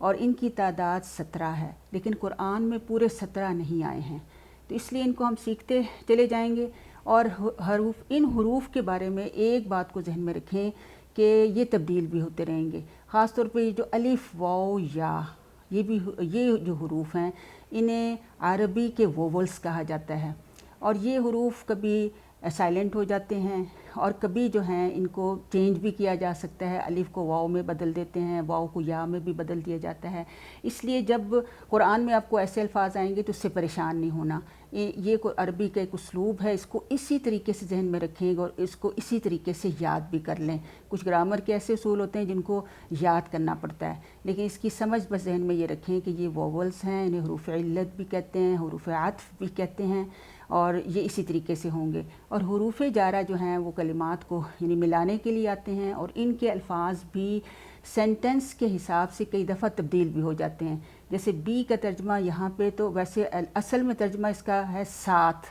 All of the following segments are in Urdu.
اور ان کی تعداد 17 ہے، لیکن قرآن میں پورے 17 نہیں آئے ہیں، تو اس لیے ان کو ہم سیکھتے چلے جائیں گے۔ اور ان حروف کے بارے میں ایک بات کو ذہن میں رکھیں کہ یہ تبدیل بھی ہوتے رہیں گے، خاص طور پہ جو الف واو یا، یہ جو حروف ہیں انہیں عربی کے ووولز کہا جاتا ہے، اور یہ حروف کبھی سائلنٹ ہو جاتے ہیں اور کبھی جو ہیں ان کو چینج بھی کیا جا سکتا ہے، الف کو واو میں بدل دیتے ہیں، واو کو یا میں بھی بدل دیا جاتا ہے۔ اس لیے جب قرآن میں آپ کو ایسے الفاظ آئیں گے تو اس سے پریشان نہیں ہونا، یہ کوئی عربی کا ایک اسلوب ہے، اس کو اسی طریقے سے ذہن میں رکھیں گے اور اس کو اسی طریقے سے یاد بھی کر لیں۔ کچھ گرامر کے ایسے اصول ہوتے ہیں جن کو یاد کرنا پڑتا ہے، لیکن اس کی سمجھ بس ذہن میں یہ رکھیں کہ یہ ووولز ہیں، انہیں حروف علت بھی کہتے ہیں، حروف عطف بھی کہتے ہیں، اور یہ اسی طریقے سے ہوں گے۔ اور حروف جارہ جو ہیں وہ کلمات کو یعنی ملانے کے لیے آتے ہیں، اور ان کے الفاظ بھی سینٹنس کے حساب سے کئی دفعہ تبدیل بھی ہو جاتے ہیں۔ جیسے بی کا ترجمہ یہاں پہ تو ویسے اصل میں ترجمہ اس کا ہے ساتھ،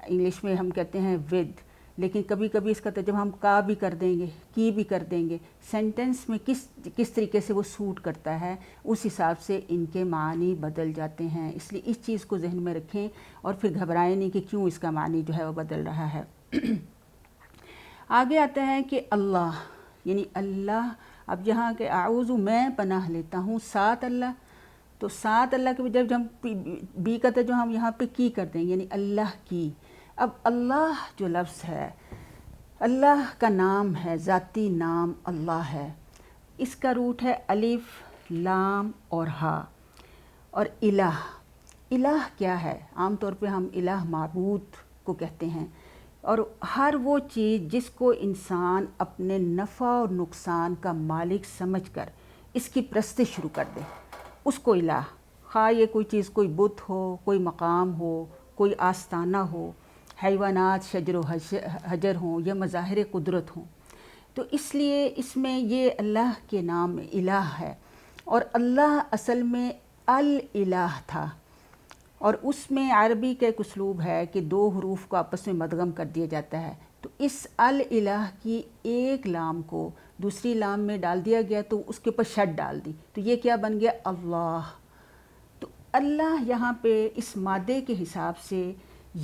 انگلش میں ہم کہتے ہیں ود، لیکن کبھی کبھی اس کا ترجمہ ہم کا بھی کر دیں گے، کی بھی کر دیں گے۔ سینٹنس میں کس طریقے سے وہ سوٹ کرتا ہے اس حساب سے ان کے معنی بدل جاتے ہیں، اس لیے اس چیز کو ذہن میں رکھیں اور پھر گھبرائیں نہیں کہ کیوں اس کا معنی جو ہے وہ بدل رہا ہے۔ آگے آتا ہے کہ اللہ، یعنی اللہ، اب یہاں کہ اعوذ میں پناہ لیتا ہوں، ساتھ اللہ، تو ساتھ اللہ کے جب ہم بی کا ترجمہ ہم یہاں پہ کی کر دیں گے، یعنی اللہ کی۔ اب اللہ جو لفظ ہے، اللہ کا نام ہے، ذاتی نام اللہ ہے، اس کا روٹ ہے الف لام اور ہا۔ اور الہ، الہ کیا ہے؟ عام طور پہ ہم الہ معبود کو کہتے ہیں، اور ہر وہ چیز جس کو انسان اپنے نفع اور نقصان کا مالک سمجھ کر اس کی پرستش شروع کر دے، اس کو الہ، خواہ یہ کوئی چیز کوئی بت ہو، کوئی مقام ہو، کوئی آستانہ ہو، حیوانات شجر و حجر ہوں یا مظاہر قدرت ہوں، تو اس لیے اس میں یہ اللہ کے نام الہ ہے۔ اور اللہ اصل میں الالہ تھا، اور اس میں عربی کا ایک اسلوب ہے کہ دو حروف کو آپس میں مدغم کر دیا جاتا ہے، تو اس الالہ کی ایک لام کو دوسری لام میں ڈال دیا گیا تو اس کے اوپر شد ڈال دی، تو یہ کیا بن گیا؟ اللہ۔ تو اللہ یہاں پہ اس مادے کے حساب سے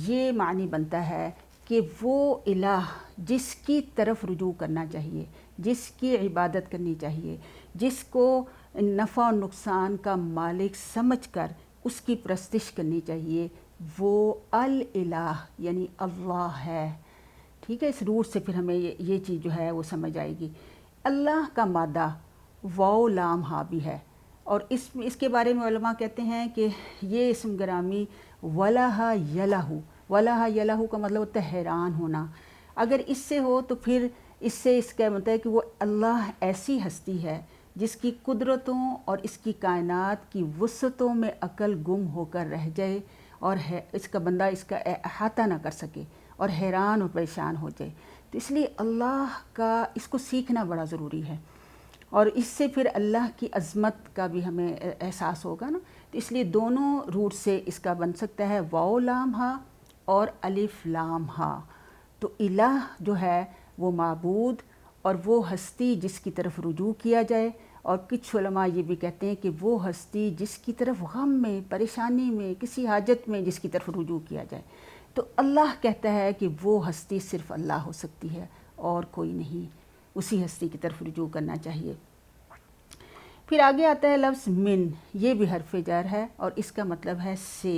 یہ معنی بنتا ہے کہ وہ الہ جس کی طرف رجوع کرنا چاہیے، جس کی عبادت کرنی چاہیے، جس کو نفع و نقصان کا مالک سمجھ کر اس کی پرستش کرنی چاہیے، وہ الالہ یعنی اللہ ہے۔ ٹھیک ہے، اس روٹ سے پھر ہمیں یہ چیز جو ہے وہ سمجھ آئے گی۔ اللہ کا مادہ واو لام ہا بھی ہے، اور اس کے بارے میں علماء کہتے ہیں کہ یہ اسم گرامی ولہ یلہ، ولہ یلہ کا مطلب ہوتا ہے حیران ہونا۔ اگر اس سے ہو تو پھر اس سے اس کا مطلب ہے کہ وہ اللہ ایسی ہستی ہے جس کی قدرتوں اور اس کی کائنات کی وسعتوں میں عقل گم ہو کر رہ جائے، اور اس کا بندہ اس کا احاطہ نہ کر سکے اور حیران اور پریشان ہو جائے۔ تو اس لیے اللہ کا اس کو سیکھنا بڑا ضروری ہے، اور اس سے پھر اللہ کی عظمت کا بھی ہمیں احساس ہوگا نا۔ تو اس لیے دونوں روٹ سے اس کا بن سکتا ہے واو لام ہا اور الف لام ہا۔ تو الہ جو ہے وہ معبود اور وہ ہستی جس کی طرف رجوع کیا جائے، اور کچھ علماء یہ بھی کہتے ہیں کہ وہ ہستی جس کی طرف غم میں، پریشانی میں، کسی حاجت میں جس کی طرف رجوع کیا جائے۔ تو اللہ کہتا ہے کہ وہ ہستی صرف اللہ ہو سکتی ہے اور کوئی نہیں، اسی ہستی کی طرف رجوع کرنا چاہیے۔ پھر آگے آتا ہے لفظ من، یہ بھی حرف جر ہے اور اس کا مطلب ہے سے۔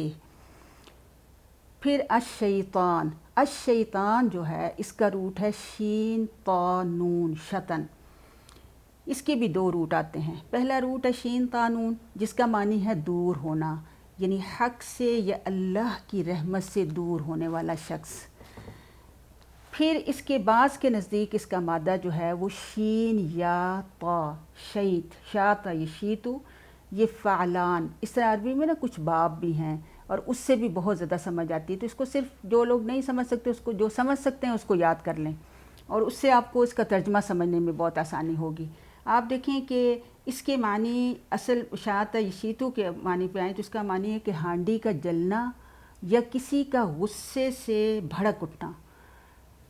پھر الشیطان، الشیطان جو ہے اس کا روٹ ہے شین طا نون، شطن۔ اس کے بھی دو روٹ آتے ہیں، پہلا روٹ ہے شین طا نون جس کا معنی ہے دور ہونا، یعنی حق سے یا اللہ کی رحمت سے دور ہونے والا شخص۔ پھر اس کے بعض کے نزدیک اس کا مادہ جو ہے وہ شین یا طا، شیت، شاطا یشیتو، یہ فعلان۔ اس طرح عربی میں نا کچھ باب بھی ہیں اور اس سے بھی بہت زیادہ سمجھ آتی ہے، تو اس کو صرف جو لوگ نہیں سمجھ سکتے اس کو، جو سمجھ سکتے ہیں اس کو یاد کر لیں، اور اس سے آپ کو اس کا ترجمہ سمجھنے میں بہت آسانی ہوگی۔ آپ دیکھیں کہ اس کے معنی اصل شاطا یشیتو کے معنی پہ آئیں تو اس کا معنی ہے کہ ہانڈی کا جلنا یا کسی کا غصے سے بھڑک اٹھنا۔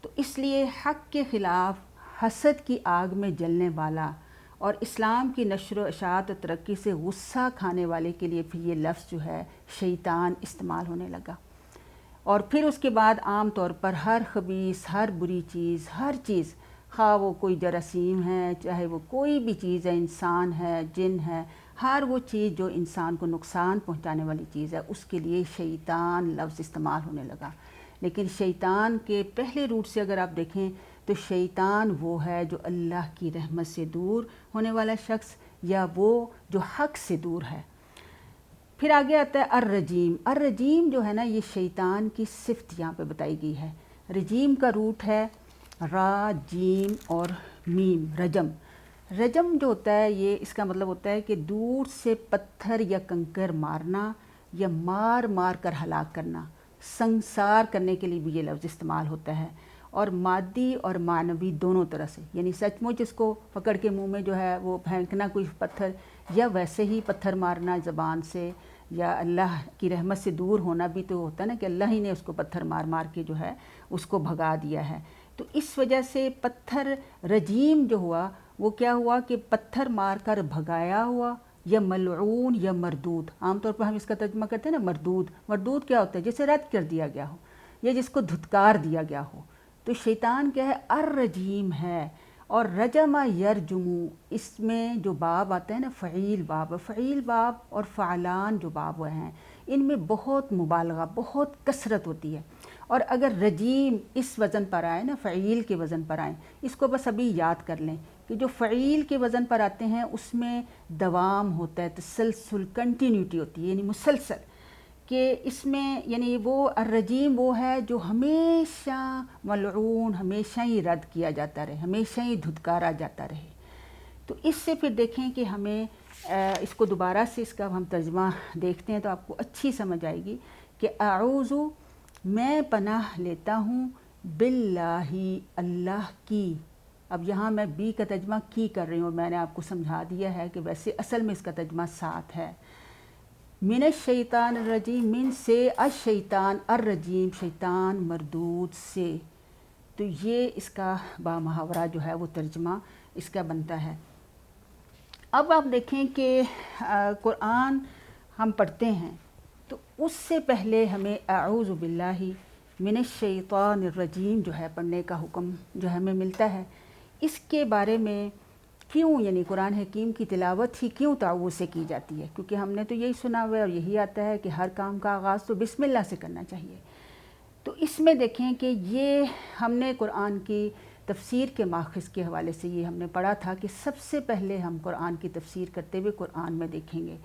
تو اس لیے حق کے خلاف حسد کی آگ میں جلنے والا اور اسلام کی نشر و اشاعت و ترقی سے غصہ کھانے والے کے لیے پھر یہ لفظ جو ہے شیطان استعمال ہونے لگا، اور پھر اس کے بعد عام طور پر ہر خبیث، ہر بری چیز، ہر چیز، خواہ وہ کوئی جراثیم ہے، چاہے وہ کوئی بھی چیز ہے، انسان ہے، جن ہے، ہر وہ چیز جو انسان کو نقصان پہنچانے والی چیز ہے، اس کے لیے شیطان لفظ استعمال ہونے لگا۔ لیکن شیطان کے پہلے روٹ سے اگر آپ دیکھیں تو شیطان وہ ہے جو اللہ کی رحمت سے دور ہونے والا شخص، یا وہ جو حق سے دور ہے۔ پھر آگے آتا ہے الرجیم۔ الرجیم جو ہے نا، یہ شیطان کی صفت یہاں پہ بتائی گئی ہے۔ رجیم کا روٹ ہے را، جیم اور میم، رجم۔ رجم جو ہوتا ہے، یہ اس کا مطلب ہوتا ہے کہ دور سے پتھر یا کنکر مارنا، یا مار مار کر ہلاک کرنا، سنسار کرنے کے لیے بھی یہ لفظ استعمال ہوتا ہے، اور مادی اور معنوی دونوں طرح سے، یعنی سچ مچ اس کو پکڑ کے منہ میں جو ہے وہ پھینکنا کوئی پتھر، یا ویسے ہی پتھر مارنا زبان سے، یا اللہ کی رحمت سے دور ہونا بھی تو ہوتا ہے نا کہ اللہ ہی نے اس کو پتھر مار مار کے جو ہے اس کو بھگا دیا ہے۔ تو اس وجہ سے پتھر رجیم جو ہوا وہ کیا ہوا کہ پتھر مار کر بھگایا ہوا، یا ملعون یا مردود۔ عام طور پر ہم اس کا ترجمہ کرتے ہیں نا مردود۔ مردود کیا ہوتا ہے؟ جسے رد کر دیا گیا ہو، یا جس کو دھتکار دیا گیا ہو۔ تو شیطان کیا ہے؟ الرجیم ہے۔ اور رجم یرجمو، اس میں جو باب آتا ہے نا، فعیل باب، فعیل باب اور فعلان جو باب ہیں، ان میں بہت مبالغہ، بہت کثرت ہوتی ہے۔ اور اگر رجیم اس وزن پر آئے نا، فعیل کے وزن پر آئیں، اس کو بس ابھی یاد کر لیں کہ جو فعیل کے وزن پر آتے ہیں اس میں دوام ہوتا ہے، تسلسل، کنٹینیوٹی ہوتی ہے، یعنی مسلسل، کہ اس میں یعنی وہ الرجیم وہ ہے جو ہمیشہ ملعون، ہمیشہ ہی رد کیا جاتا رہے، ہمیشہ ہی دھتکارا جاتا رہے۔ تو اس سے پھر دیکھیں کہ ہمیں اس کو دوبارہ سے اس کا ہم ترجمہ دیکھتے ہیں تو آپ کو اچھی سمجھ آئے گی کہ اعوذ، میں پناہ لیتا ہوں، باللہ، اللہ کی۔ اب یہاں میں بی کا ترجمہ کی کر رہی ہوں، اور میں نے آپ کو سمجھا دیا ہے کہ ویسے اصل میں اس کا ترجمہ ساتھ ہے۔ من الشیطان الرجیم، من سے، الشیطان الرجیم، شیطان مردود سے۔ تو یہ اس کا با محاورہ جو ہے وہ ترجمہ اس کا بنتا ہے۔ اب آپ دیکھیں کہ قرآن ہم پڑھتے ہیں تو اس سے پہلے ہمیں اعوذ باللہ من الشیطان الرجیم جو ہے پڑھنے کا حکم جو ہمیں ملتا ہے۔ اس کے بارے میں کیوں، یعنی قرآن حکیم کی تلاوت ہی کیوں تعوذ سے کی جاتی ہے؟ کیونکہ ہم نے تو یہی سنا ہوا ہے اور یہی آتا ہے کہ ہر کام کا آغاز تو بسم اللہ سے کرنا چاہیے۔ تو اس میں دیکھیں کہ یہ ہم نے قرآن کی تفسیر کے ماخذ کے حوالے سے یہ ہم نے پڑھا تھا کہ سب سے پہلے ہم قرآن کی تفسیر کرتے ہوئے قرآن میں دیکھیں گے۔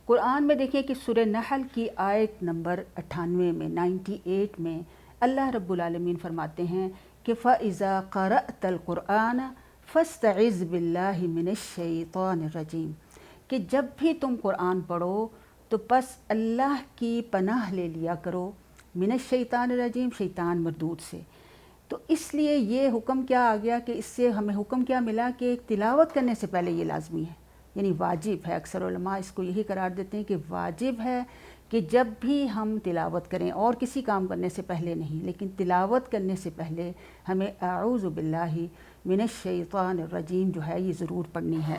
قرآن میں دیکھیں کہ سورہ نحل کی آیت نمبر 98 میں، 98 میں اللہ رب العالمین فرماتے ہیں کہ فَإِذَا قَرَأْتَ الْقُرْآنَ فَاسْتَعِذْ بِاللَّهِ مِنَ الشَّيْطَانِ الرَّجِيمِ، کہ جب بھی تم قرآن پڑھو تو پس اللہ کی پناہ لے لیا کرو، من الشیطان الرجیم، شیطان مردود سے۔ تو اس لیے یہ حکم کیا آ گیا کہ اس سے ہمیں حکم کیا ملا کہ تلاوت کرنے سے پہلے یہ لازمی ہے، یعنی واجب ہے۔ اکثر علماء اس کو یہی قرار دیتے ہیں کہ واجب ہے کہ جب بھی ہم تلاوت کریں، اور کسی کام کرنے سے پہلے نہیں، لیکن تلاوت کرنے سے پہلے ہمیں اعوذ باللہ من الشیطان الرجیم جو ہے یہ ضرور پڑھنی ہے۔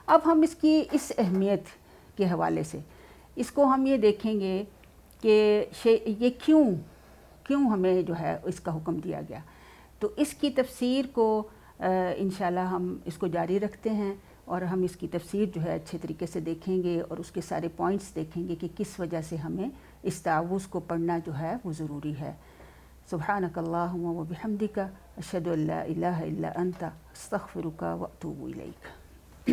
اب ہم اس کی اس اہمیت کے حوالے سے اس کو ہم یہ دیکھیں گے کہ یہ کیوں ہمیں جو ہے اس کا حکم دیا گیا۔ تو اس کی تفسیر کو انشاءاللہ ہم اس کو جاری رکھتے ہیں، اور ہم اس کی تفسیر جو ہے اچھے طریقے سے دیکھیں گے، اور اس کے سارے پوائنٹس دیکھیں گے کہ کس وجہ سے ہمیں اس تعوذ کو پڑھنا جو ہے وہ ضروری ہے۔ سبحانک اللہم و بحمدک، اشہد ان لا الہ الا انت، استغفرک و اتوب الیک۔